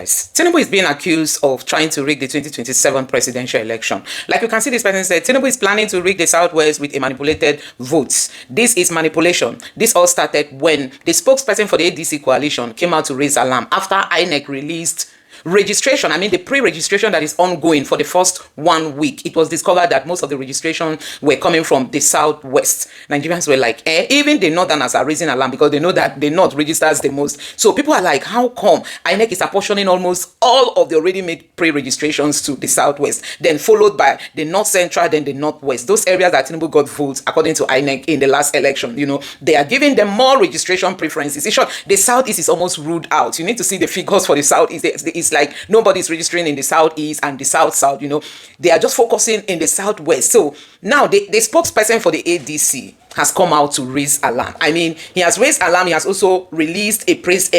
guys. Tinubu is being accused of trying to rig the 2027 presidential election. Like you can see, this person said, Tinubu is planning to rig the Southwest with a manipulated votes. This is manipulation. This all started when the spokesperson for the ADC coalition came out to raise alarm after INEC released registration. I mean, the pre-registration that is ongoing for the first 1 week. It was discovered that most of the registration were coming from the Southwest. Nigerians were like, even the Northerners are raising alarm because they know that the North registers the most. So people are like, how come INEC is apportioning almost all of the already made pre-registrations to the Southwest, then followed by the North Central, then the Northwest. Those areas that Tinubu got votes, according to INEC in the last election, you know, they are giving them more registration preferences. In short, the Southeast is almost ruled out. You need to see the figures for the Southeast. It's like nobody's registering in the Southeast and the South, you know. They are just focusing in the Southwest. So now the spokesperson for the ADC has come out to raise alarm. I mean, he has raised alarm. He has also released a press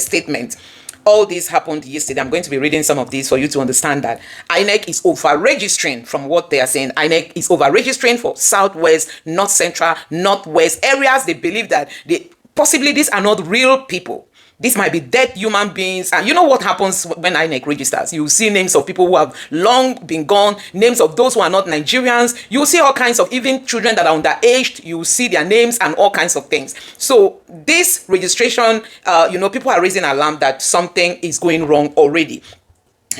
statement. All this happened yesterday. I'm going to be reading some of these for you to understand that INEC is over-registering from what they are saying. INEC is over-registering for Southwest, North Central, Northwest areas. They believe that possibly these are not real people. This might be dead human beings. And you know what happens when INEC registers? You see names of people who have long been gone, names of those who are not Nigerians. You see all kinds of even children that are underaged. You see their names and all kinds of things. So this registration, you know, people are raising alarm that something is going wrong already.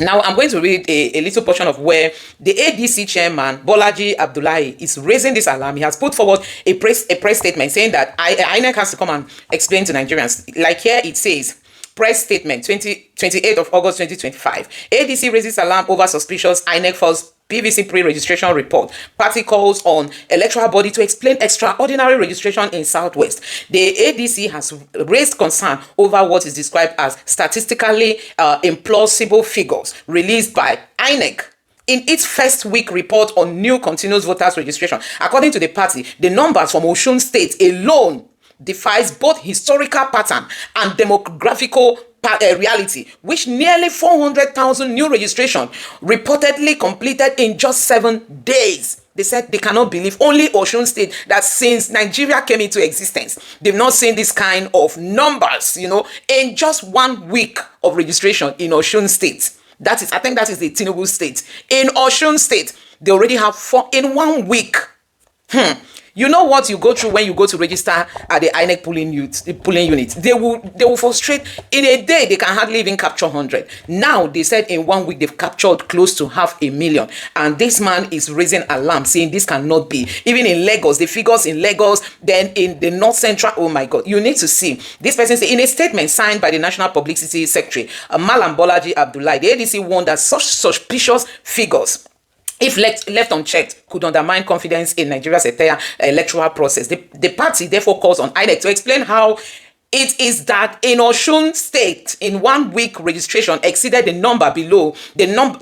Now, I'm going to read a little portion of where the ADC chairman, Bolaji Abdullahi, is raising this alarm. He has put forward a press statement saying that INEC has to come and explain to Nigerians. Like here it says, press statement, 28th of August 2025. ADC raises alarm over suspicious INEC false PVC pre-registration report. Party calls on electoral body to explain extraordinary registration in Southwest. The ADC has raised concern over what is described as statistically implausible figures released by INEC in its first week report on new continuous voters registration. According to the party, the numbers from Osun State alone defies both historical pattern and demographical reality, which nearly 400,000 new registration reportedly completed in just 7 days. They said they cannot believe only Osun State, that since Nigeria came into existence, they've not seen this kind of numbers, you know, in just 1 week of registration in Osun State. That is, I think that is the Tinubu state. In Osun State, they already have 4 in 1 week. You know what you go through when you go to register at the INEC polling unit. They will frustrate. In a day, they can hardly even capture 100. Now, they said in 1 week, they've captured close to 500,000. And this man is raising alarm, saying this cannot be. Even in Lagos, the figures in Lagos, then in the North Central, oh my God, you need to see. This person said, in a statement signed by the National Publicity Secretary, Malam Bolaji Abdullahi, the ADC warned that such suspicious figures, if left unchecked, could undermine confidence in Nigeria's entire electoral process. The party therefore calls on INEC to explain how it is that in Osun State, in 1 week registration exceeded the number below the number.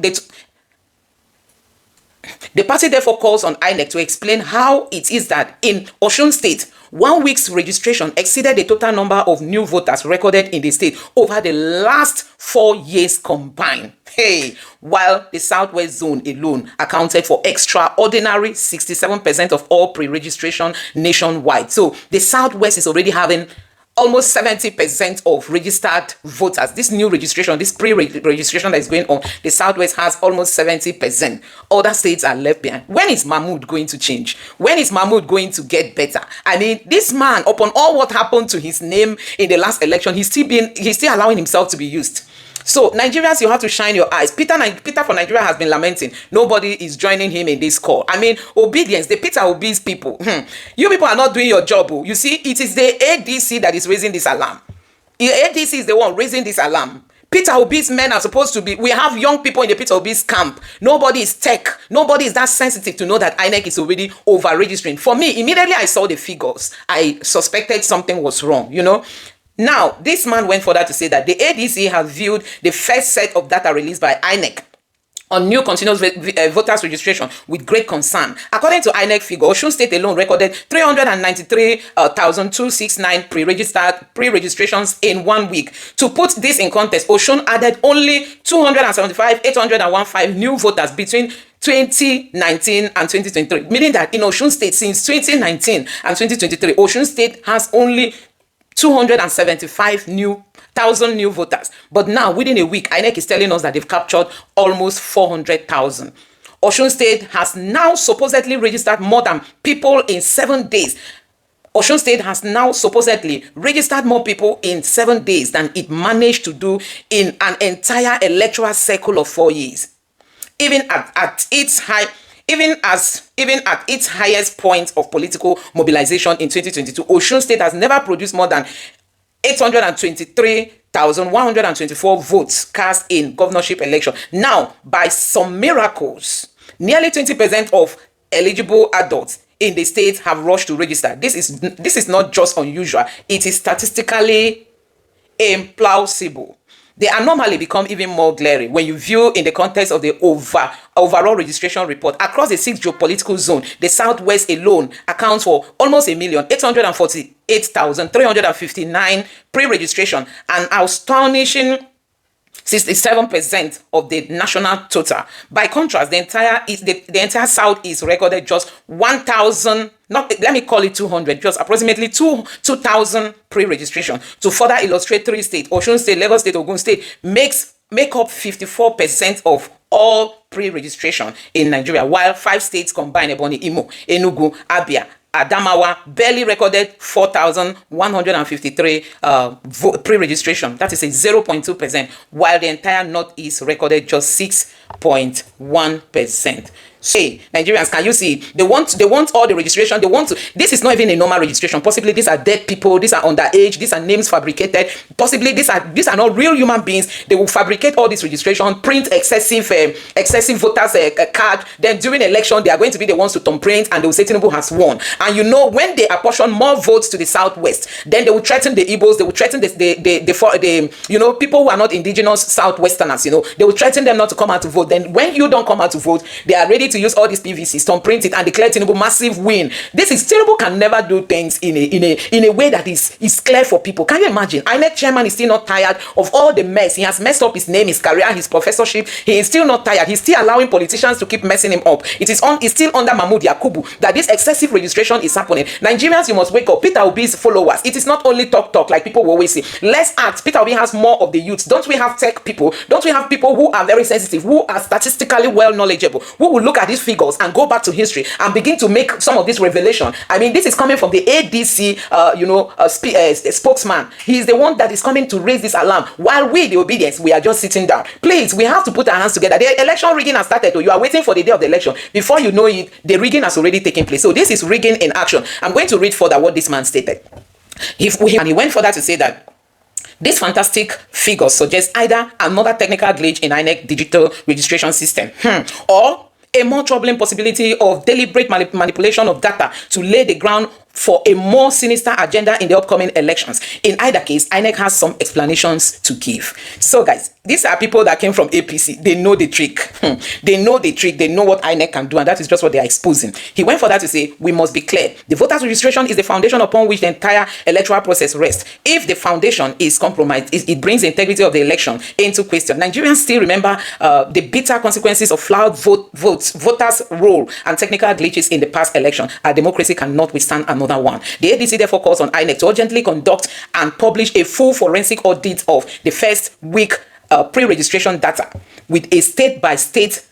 The party therefore calls on INEC to explain how it is that in Osun State, 1 week's registration exceeded the total number of new voters recorded in the state over the last 4 years combined. Hey, while the Southwest zone alone accounted for extraordinary 67% of all pre-registration nationwide. So the Southwest is already having almost 70% of registered voters. This new registration, this pre-registration that is going on, the Southwest has almost 70%. Other states are left behind. When is Mahmoud going to change? When is Mahmoud going to get better? I mean, this man, upon all what happened to his name in the last election, he's still allowing himself to be used. So Nigerians, you have to shine your eyes. Peter for Nigeria has been lamenting. Nobody is joining him in this call. I mean, obedience, the Peter Obi's people. You people are not doing your job. You see, it is the ADC that is raising this alarm. The ADC is the one raising this alarm. Peter Obi's men are supposed to be, we have young people in the Peter Obi's camp. Nobody is tech. Nobody is that sensitive to know that INEC is already over-registering. For me, immediately I saw the figures, I suspected something was wrong, you know. Now, this man went further to say that the ADC has viewed the first set of data released by INEC on new continuous voters registration with great concern. According to INEC figure, Osun State alone recorded 393,269 pre-registrations in 1 week. To put this in context, Osun added only 275,815 new voters between 2019 and 2023, meaning that in Osun State, since 2019 and 2023, Osun State has only 275,000 new voters. But now, within a week, INEC is telling us that they've captured almost 400,000. Osun State has now supposedly registered more than people in 7 days. Osun State has now supposedly registered more people in 7 days than it managed to do in an entire electoral cycle of 4 years. Even at its highest point of political mobilization in 2022, Osun State has never produced more than 823,124 votes cast in governorship election. Now, by some miracles, nearly 20% of eligible adults in the state have rushed to register. This is not just unusual, it is statistically implausible. The anomaly become even more glaring when you view in the context of the overall registration report. Across the 6 geopolitical zone, the Southwest alone accounts for almost 1,848,359 pre-registration, an astonishing 67% of the national total. By contrast, the entire Southeast recorded just 1,000, let me call it 200, just approximately 2,000 pre-registration. To further illustrate 3 states, Osun State, Lagos State, Ogun State, make up 54% of all pre-registration in Nigeria, while 5 states combined, Ebonyi, Imo, Enugu, Abia, Adamawa, barely recorded 4,153 pre-registration. That is a 0.2%, while the entire Northeast recorded just 6.1%. Hey, Nigerians, can you see? They want all the registration. This is not even a normal registration. Possibly these are dead people. These are underage. These are names fabricated. Possibly these are not real human beings. They will fabricate all this registration, print excessive voters card. Then during election, they are going to be the ones to thumbprint, and they will say Tinubu has won. And you know, when they apportion more votes to the Southwest, then they will threaten the Igbos. They will threaten the people who are not indigenous Southwesterners. They will threaten them not to come out to vote. Then when you don't come out to vote, they are ready to use all these PVCs, thumbprint it, and declare Tinubu massive win. Tinubu can never do things in a way that is clear for people. Can you imagine? INEC chairman is still not tired of all the mess. He has messed up his name, his career, his professorship. He is still not tired. He's still allowing politicians to keep messing him up. It's still under Mahmoud Yakubu that this excessive registration is happening. Nigerians, you must wake up. Peter Obi's followers. It is not only talk like people will always say. Let's act. Peter Obi has more of the youths. Don't we have tech people? Don't we have people who are very sensitive, who are statistically well knowledgeable, who will look at these figures and go back to history and begin to make some of this revelation? I mean, this is coming from the ADC, spokesman. He is the one that is coming to raise this alarm, while we, the obedience, we are just sitting down. Please, we have to put our hands together. The election rigging has started. You are waiting for the day of the election. Before you know it, the rigging has already taken place. So this is rigging in action. I'm going to read further what this man stated. He went further to say that this fantastic figure suggests either another technical glitch in INEC digital registration system, or a more troubling possibility of deliberate manipulation of data to lay the ground for a more sinister agenda in the upcoming elections. In either case, INEC has some explanations to give. So guys, these are people that came from APC. They know the trick. They know the trick. They know what INEC can do, and that is just what they are exposing. He went further to say, we must be clear. The voters' registration is the foundation upon which the entire electoral process rests. If the foundation is compromised, it brings the integrity of the election into question. Nigerians still remember the bitter consequences of flawed voters' role and technical glitches in the past election. Our democracy cannot withstand another one. The ADC therefore calls on INEC to urgently conduct and publish a full forensic audit of the first week pre-registration data with a state-by-state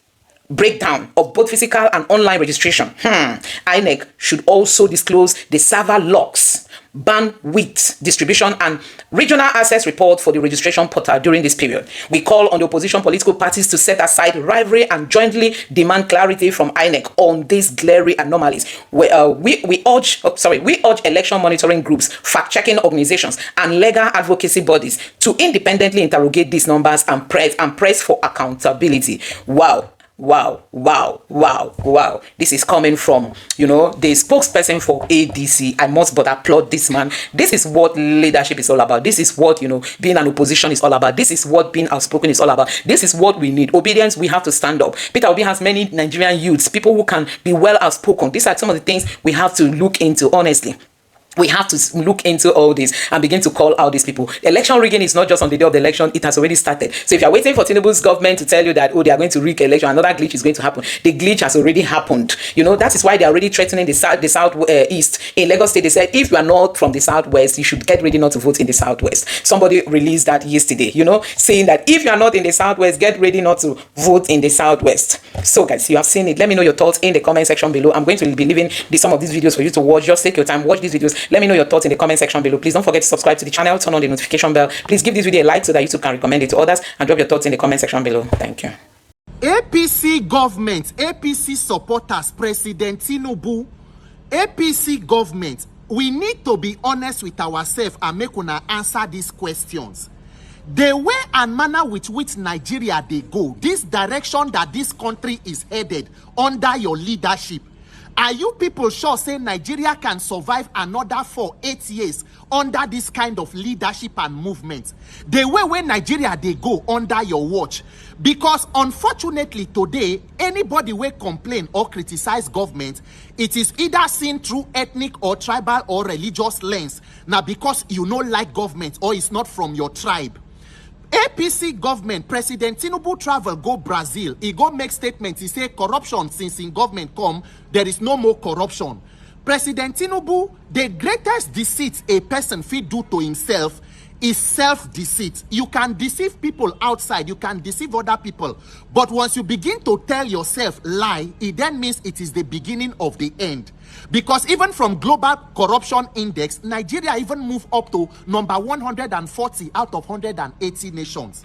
breakdown of both physical and online registration. INEC should also disclose the server locks, bandwidth distribution, and regional access report for the registration portal during this period. We call on the opposition political parties to set aside rivalry and jointly demand clarity from INEC on these glaring anomalies. We urge election monitoring groups, fact-checking organizations, and legal advocacy bodies to independently interrogate these numbers and press for accountability. Wow. This is coming from, the spokesperson for ADC. I must but applaud this man. This is what leadership is all about. This is what, being an opposition is all about. This is what being outspoken is all about. This is what we need. Obedience, we have to stand up. Peter Obi has many Nigerian youths, people who can be well outspoken. These are some of the things we have to look into, honestly. We have to look into all this and begin to call out these people. Election rigging is not just on the day of the election, it has already started. So if you're waiting for Tinubu's government to tell you that, oh, they are going to rig election, another glitch is going to happen. The glitch has already happened. You know, that is why they are already threatening the southeast. In Lagos State, they said, if you are not from the southwest, you should get ready not to vote in the southwest. Somebody released that yesterday, you know, saying that if you are not in the southwest, get ready not to vote in the southwest. So guys, you have seen it. Let me know your thoughts in the comment section below. I'm going to be leaving some of these videos for you to watch. Just take your time, watch these videos. Let me know your thoughts in the comment section below. Please don't forget to subscribe to the channel, turn on the notification bell. Please give this video a like so that YouTube can recommend it to others, and drop your thoughts in the comment section below. Thank you. APC government, APC supporters, President Tinubu, APC government, we need to be honest with ourselves and make una answer these questions. The way and manner with which Nigeria they go, this direction that this country is headed under your leadership, are you people sure say Nigeria can survive another 8 years under this kind of leadership and movement? The way where Nigeria they go under your watch. Because unfortunately today, anybody will complain or criticize government, it is either seen through ethnic or tribal or religious lens. Now because you don't like government or it's not from your tribe. APC government, President Tinubu travel go Brazil. He go make statements. He say corruption since in government come, there is no more corruption. President Tinubu, the greatest deceit a person fit do to himself is self-deceit. You can deceive people outside, you can deceive other people. But once you begin to tell yourself lie, it then means it is the beginning of the end. Because even from Global Corruption Index, Nigeria even moved up to number 140 out of 180 nations.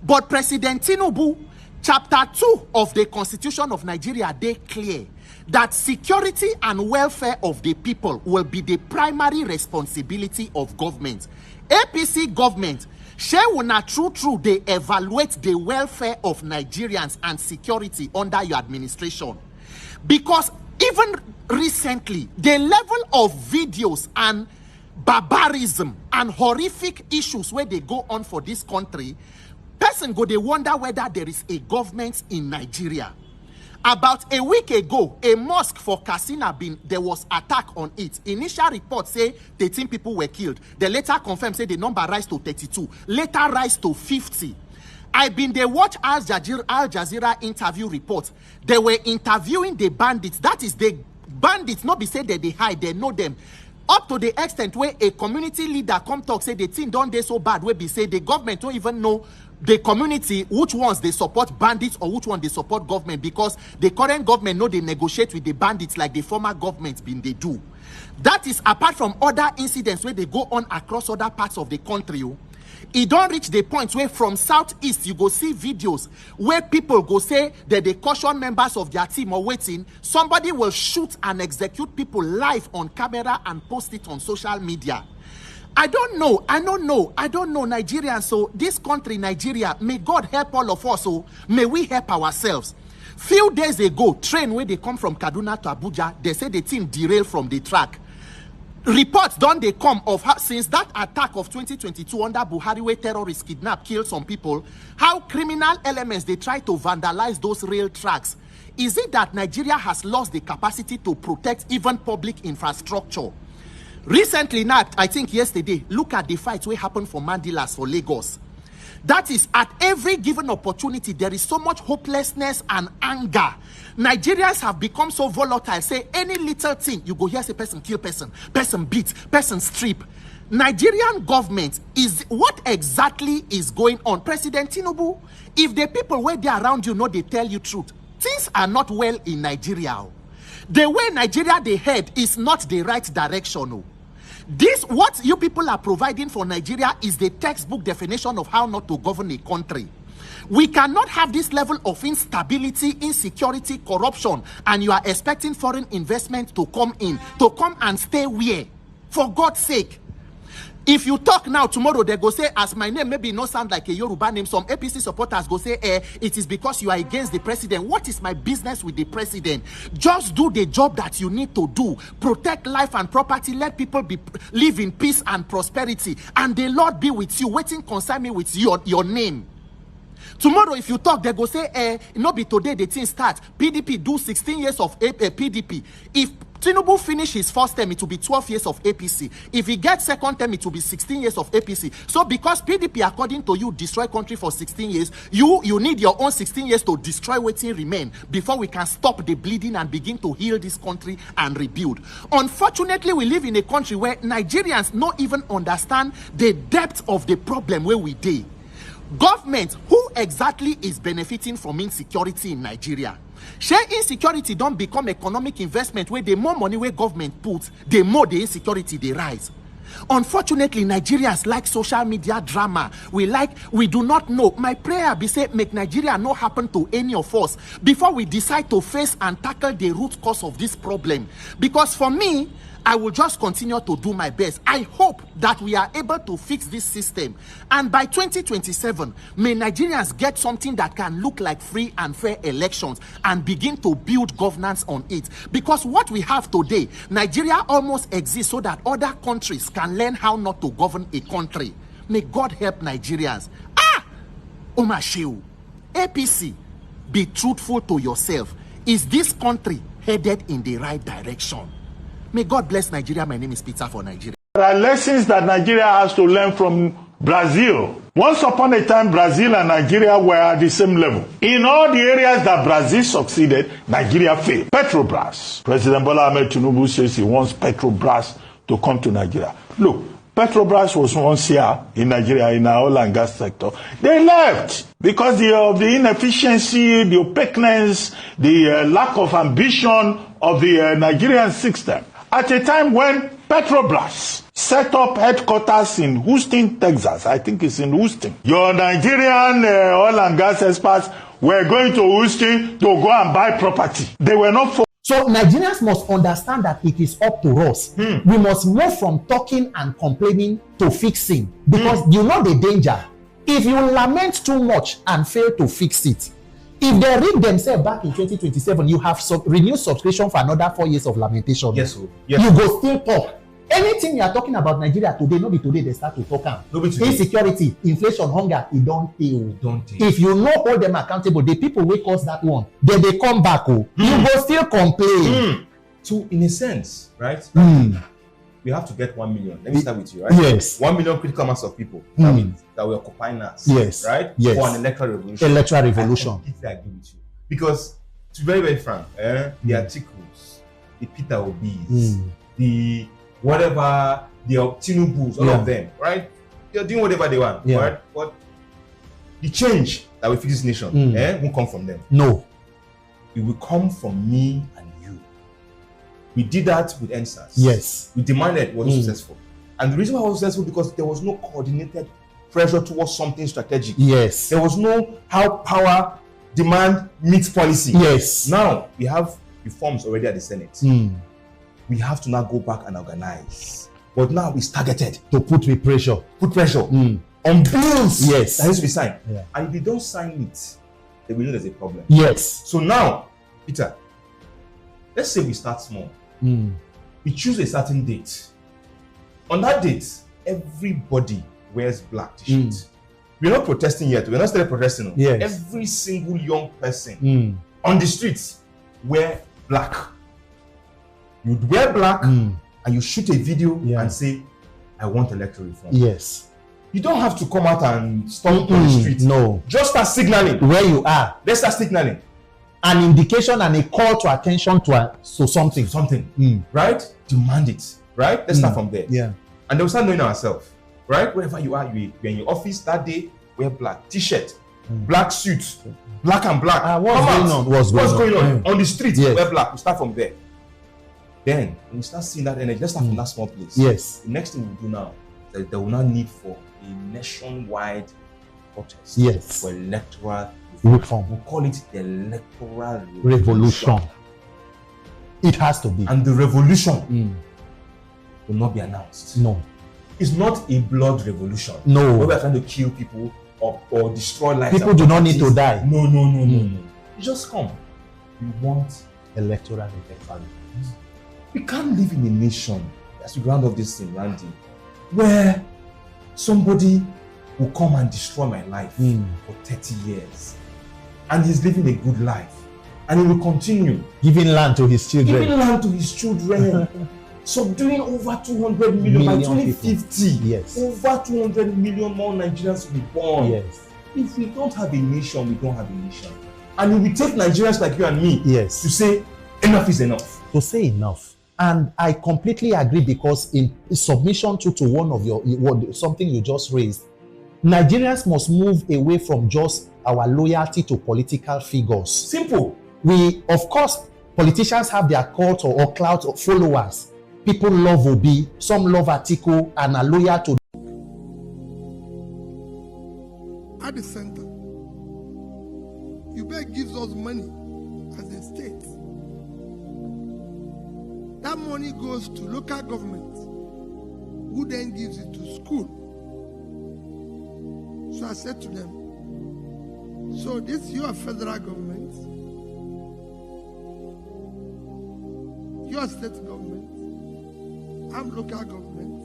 But President Tinubu, Chapter 2 of the Constitution of Nigeria, they clear that security and welfare of the people will be the primary responsibility of government. APC government, share una true they evaluate the welfare of Nigerians and security under your administration. Because even recently, the level of videos and barbarism and horrific issues where they go on for this country, person go they wonder whether there is a government in Nigeria. About a week ago, a mosque for Katsina there was attack on it. Initial reports say 13 people were killed. They later confirmed say the number rise to 32, later rise to 50. They watch Al Jazeera interview reports. They were interviewing the bandits. That is the bandits, not be said that they hide, they know them. Up to the extent where a community leader come talk, say the thing done they so bad, where be say the government don't even know the community, which ones they support bandits or which one they support government, because the current government know they negotiate with the bandits like the former government they do. That is apart from other incidents where they go on across other parts of the country. It don't reach the point where from southeast you go see videos where people go say that they caution members of their team or waiting, somebody will shoot and execute people live on camera and post it on social media. I don't know Nigerians. So this country, Nigeria, may God help all of us. So may we help ourselves. Few days ago, train where they come from Kaduna to Abuja, they say the team derailed from the track. Reports don't they come of how, since that attack of 2022 under Buhari where terrorists kidnapped, killed some people, how criminal elements they try to vandalize those rail tracks. Is it that Nigeria has lost the capacity to protect even public infrastructure? Recently, not I think yesterday, look at the fights where happened for Mandilas for Lagos. That is, at every given opportunity, there is so much hopelessness and anger. Nigerians have become so volatile. Say any little thing, you go here, say person kill person, person beat, person strip. Nigerian government is, what exactly is going on? President Tinubu, if the people where they around you know they tell you truth, things are not well in Nigeria. The way Nigeria they head is not the right direction. This, what you people are providing for Nigeria is the textbook definition of how not to govern a country. We cannot have this level of instability, insecurity, corruption, and you are expecting foreign investment to come in, to come and stay where? For God's sake. If you talk now, tomorrow they go say, as my name maybe not sound like a Yoruba name, some APC supporters go say, it is because you are against the president. What is my business with the president? Just do the job that you need to do. Protect life and property. Let people live in peace and prosperity. And the Lord be with you. Waiting concern me with your name. Tomorrow, if you talk, they go say, no be today the thing start. PDP do 16 years of PDP. If Tinubu finish his first term, it will be 12 years of APC. If he gets second term, it will be 16 years of APC. So because PDP, according to you, destroy country for 16 years, you need your own 16 years to destroy waiting remain before we can stop the bleeding and begin to heal this country and rebuild. Unfortunately, we live in a country where Nigerians don't even understand the depth of the problem where we dey. Government, who exactly is benefiting from insecurity in Nigeria? Share insecurity don't become economic investment where the more money where government puts, the more the insecurity they rise. Unfortunately, Nigerians like social media drama. We do not know. My prayer be say make Nigeria not happen to any of us before we decide to face and tackle the root cause of this problem. Because for me, I will just continue to do my best. I hope that we are able to fix this system. And by 2027, may Nigerians get something that can look like free and fair elections and begin to build governance on it. Because what we have today, Nigeria almost exists so that other countries can learn how not to govern a country. May God help Nigerians. Omasheu, APC, be truthful to yourself. Is this country headed in the right direction? May God bless Nigeria. My name is Peter for Nigeria. There are lessons that Nigeria has to learn from Brazil. Once upon a time, Brazil and Nigeria were at the same level. In all the areas that Brazil succeeded, Nigeria failed. Petrobras. President Bola Ahmed Tinubu says he wants Petrobras to come to Nigeria. Look, Petrobras was once here in Nigeria in our oil and gas sector. They left because of the inefficiency, the opaqueness, the lack of ambition of the Nigerian system. At a time when Petrobras set up headquarters in Houston, Texas, I think it's in Houston, your Nigerian oil and gas experts were going to Houston to go and buy property. They were not. So Nigerians must understand that it is up to us. We must move from talking and complaining to fixing. Because you know the danger. If you lament too much and fail to fix it, if they read themselves back in 2027, you have renewed subscription for another 4 years of lamentation. Yes. You go still talk. Anything you are talking about Nigeria today, not be today they start to talk. Insecurity, inflation, hunger, it don't fail. If you not hold them accountable, the people will cause that one. Then they come back. You go still complain. So in a sense, right? We have to get 1 million. Let me start with you, right? Yes. 1 million critical mass of people that will occupy us. Yes. Right? Yes. For an electoral revolution. Electoral revolution. I completely agree with you. Because to be very, very frank, the articles, the Peter Obis, the whatever, the Tinubus, all of them, right? They're doing whatever they want, right? But the change that will fix this nation won't come from them. No. It will come from me and you. We did that with NSAS. Yes. We demanded it was successful. And the reason why it was successful because there was no coordinated pressure towards something strategic. Yes. There was no how power demand meets policy. Yes. Now we have reforms already at the Senate. We have to now go back and organize. But now it's targeted to put pressure. Put pressure on bills. Yes. That needs to be signed. Yeah. And if they don't sign it, then we know there's a problem. Yes. So now, Peter, let's say we start small. We choose a certain date. On that date, everybody wears black t-shirts. We're not protesting yet. We're not still protesting. Yes. Every single young person on the streets wear black. You'd wear black and you shoot a video and say, I want electoral reform. Yes. You don't have to come out and stomp on the street. No. Just start signaling. Where you are. Let's start signaling. An indication and a call to attention to something. Something. Right? Demand it. Right? Let's start from there. Yeah. And then we start knowing ourselves. Right? Wherever you are, you're in your office that day, wear black t-shirt, black suit, black and black. What's going on? On the street, wear black. We start from there. Then when we start seeing that energy, let's start from that small place. Yes. The next thing we do now is that there will not need for a nationwide protest. Yes. For electoral reform. We'll call it the electoral revolution. It has to be. And the revolution will not be announced. No. It's not a blood revolution. No. Where we are trying to kill people or destroy lives. People do not need to die. No. You just come. We want electoral. We can't live in a nation, as we ground up this thing, Randy, where somebody will come and destroy my life for 30 years. And he's living a good life. And he will continue. Giving land to his children. Giving land to his children. Subduing over 200 million by 2050. Yes. Over 200 million more Nigerians will be born. Yes. If we don't have a nation, we don't have a nation. And it will take Nigerians like you and me to say enough is enough. To say enough. And I completely agree, because in submission to one of your something you just raised, Nigerians must move away from just our loyalty to political figures. Simple. We, of course, politicians have their cult or clout of followers. People love Obi, some love Atiku and are loyal to. At the center, UBEC gives us money as a state. That money goes to local government, who then gives it to school. So I said to them, so this, you are federal government, you are state government, I'm local government,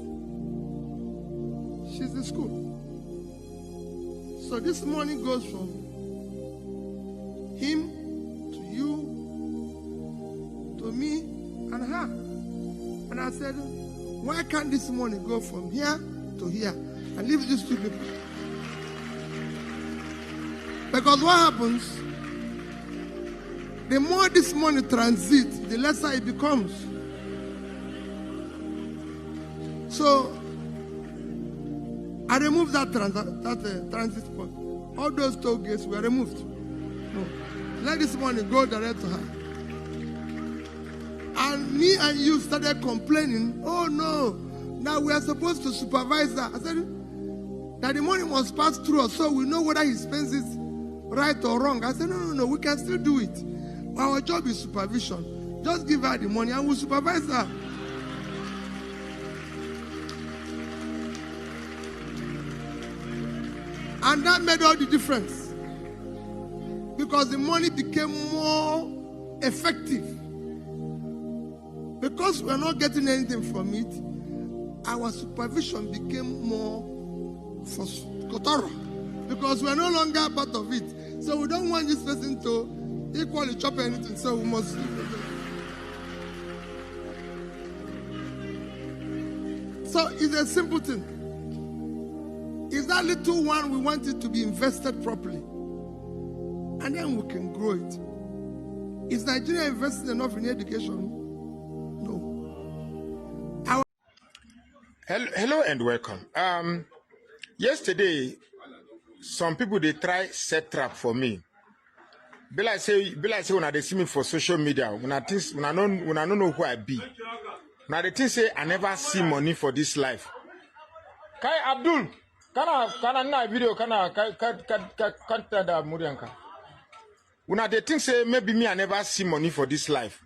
she's the school. So this money goes from him to you, to me, and her. And I said, why can't this money go from here to here and leave these two people? Because what happens, the more this money transits, the lesser it becomes. So I removed that transit point. All those toll gates were removed. No. Let this money go direct to her. And me and you started complaining, oh no, now we are supposed to supervise that. I said that the money must pass through us so we know whether he spends it right or wrong. I said, no, we can still do it. Our job is supervision. Just give her the money and we'll supervise her. And that made all the difference. Because the money became more effective. Because we're not getting anything from it, our supervision became more thorough. Because we're no longer part of it. So we don't want this person to equally chop anything. So we must. So it's a simple thing. Is that little one, we want it to be invested properly. And then we can grow it. Is Nigeria investing enough in education? No. Hello and welcome. Yesterday, some people they try set trap for me. Be like say when they see me for social media, when I don't know who I be. Now they think say I never see money for this life. Kai Abdul, kana na video kana da murianka. When they think say maybe me I never see money for this life.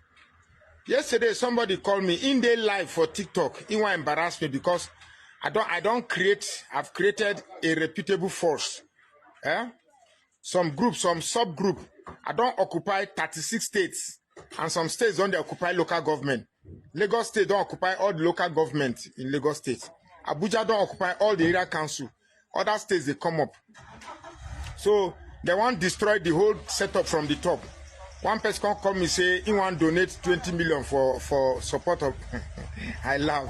Yesterday somebody called me in their live for TikTok. It will embarrass me because I've created a reputable force. Some group, some subgroup. I don't occupy 36 states, and some states don't occupy local government. Lagos State don't occupy all the local government in Lagos State. Abuja don't occupy all the area council. Other states they come up. So they want to destroy the whole setup from the top. One person can come and say he want to donate 20 million for support of. I laugh.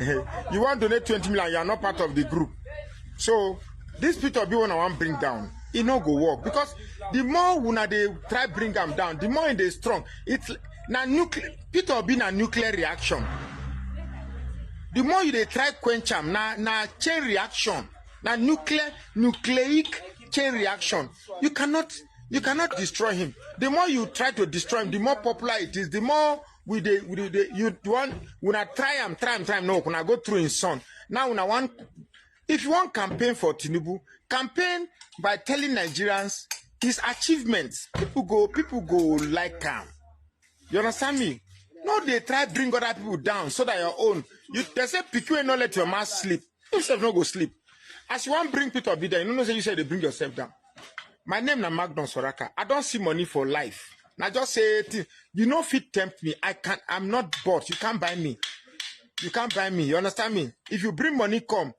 You want to donate 20 million, you are not part of the group. So this people be one I want to bring down. It not go work because the more when they try bring them down, the more they strong. It's na nuclear. People be na nuclear reaction. The more you they try quench them, na chain reaction, na nucleic chain reaction. You cannot destroy him. The more you try to destroy him, the more popular it is. The more you want when I try him no when I go through his son. Now when I want. If you want campaign for Tinubu, campaign by telling Nigerians his achievements. People go like him. You understand me? No, they try bring other people down so that your own. They say pick you and not let your mass sleep. Yourself not go sleep. As you want bring people be there, you know say you say they bring yourself down. My name na Magdon Soraka. I don't see money for life. Now just say you know fit tempt me. I'm not bought. You can't buy me. You can't buy me. You understand me? If you bring money, come.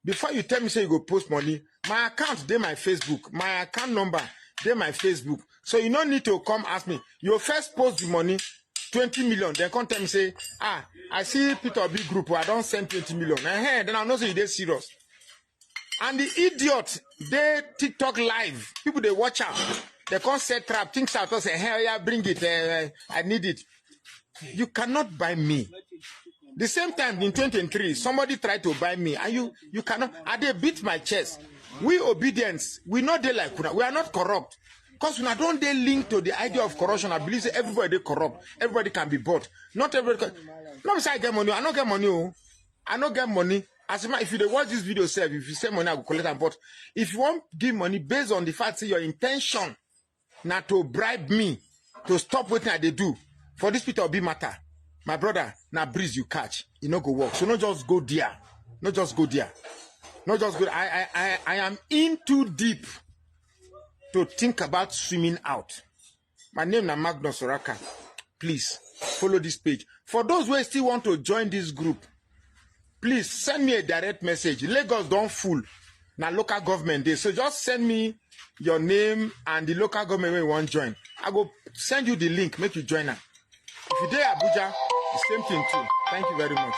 before you tell me say you go post money, my account dey my Facebook, my account number dey my Facebook. So you no need to come ask me. You first post the money, 20 million, then come tell me say, I see Peter Obi group, I don't send 20 million. Then I know say you dey serious. And the idiot, they TikTok live. People they watch out. They can't set trap. Things out. Say, hey, yeah, bring it. I need it. You cannot buy me. The same time in 2023, somebody tried to buy me, and you cannot. And they beat my chest. We obedience. We not they like we are not corrupt. Because when I don't they link to the idea of corruption, I believe that everybody corrupt. Everybody can be bought. Not everybody. Not say I get money. I don't get money. Oh. I don't get money. As if you watch this video, if you say money, I will collect and but if you want to give money based on the fact that your intention not to bribe me to stop what I do for this Peter Obi matter, my brother, now breeze you catch, you no go work. So not just go there, not just go there, not just go. I am in too deep to think about swimming out. My name is Magnus Oraka. Please follow this page. For those who still want to join this group, please send me a direct message. Lagos don't fool. Now local government day. So just send me your name and the local government where you want to join. I go send you the link, make you join her. If you're there Abuja, the same thing too. Thank you very much.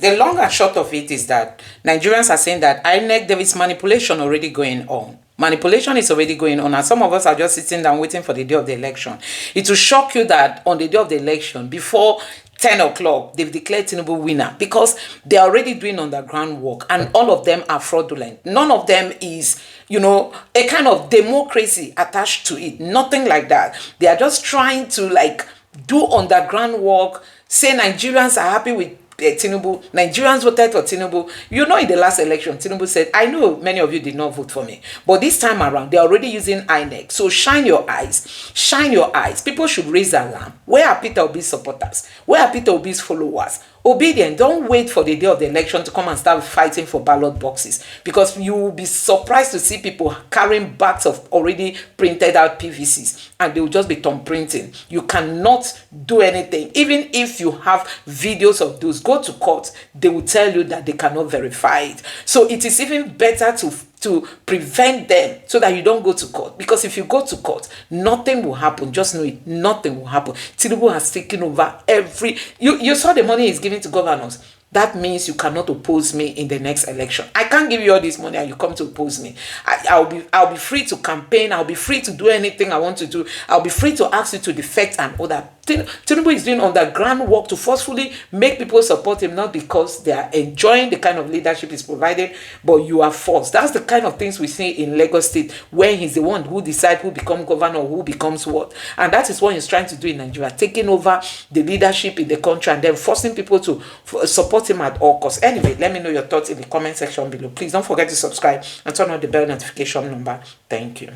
The long and short of it is that Nigerians are saying that INEC, there is manipulation already going on. Manipulation is already going on, and some of us are just sitting down waiting for the day of the election. It will shock you that on the day of the election, before 10 o'clock, they've declared Tinubu winner because they are already doing underground work, and all of them are fraudulent. None of them is, a kind of democracy attached to it. Nothing like that. They are just trying to do underground work, say Nigerians are happy with Tinubu. Nigerians voted for Tinubu. In the last election, Tinubu said, I know many of you did not vote for me, but this time around, they're already using INEC. So shine your eyes. Shine your eyes. People should raise alarm. Where are Peter Obi's supporters? Where are Peter Obi's followers? Obedient. Don't wait for the day of the election to come and start fighting for ballot boxes, because you will be surprised to see people carrying bags of already printed out PVCs, and they will just be thumb printing. You cannot do anything. Even if you have videos of those, go to court, they will tell you that they cannot verify it. So it is even better to prevent them so that you don't go to court, because if you go to court, nothing will happen. Just know it, nothing will happen. Tinubu has taken over you saw the money he's giving to governors. That means you cannot oppose me in the next election. I can't give you all this money and you come to oppose me. I'll be free to campaign. I'll be free to do anything I want to do. I'll be free to ask you to defect and all that. Tinubu is doing underground work to forcefully make people support him, not because they are enjoying the kind of leadership he's provided, but you are forced. That's the kind of things we see in Lagos State, where he's the one who decides who becomes governor, who becomes what. And that is what he's trying to do in Nigeria, taking over the leadership in the country and then forcing people to support him at all costs. Anyway, let me know your thoughts in the comment section below. Please don't forget to subscribe and turn on the bell notification number. Thank you.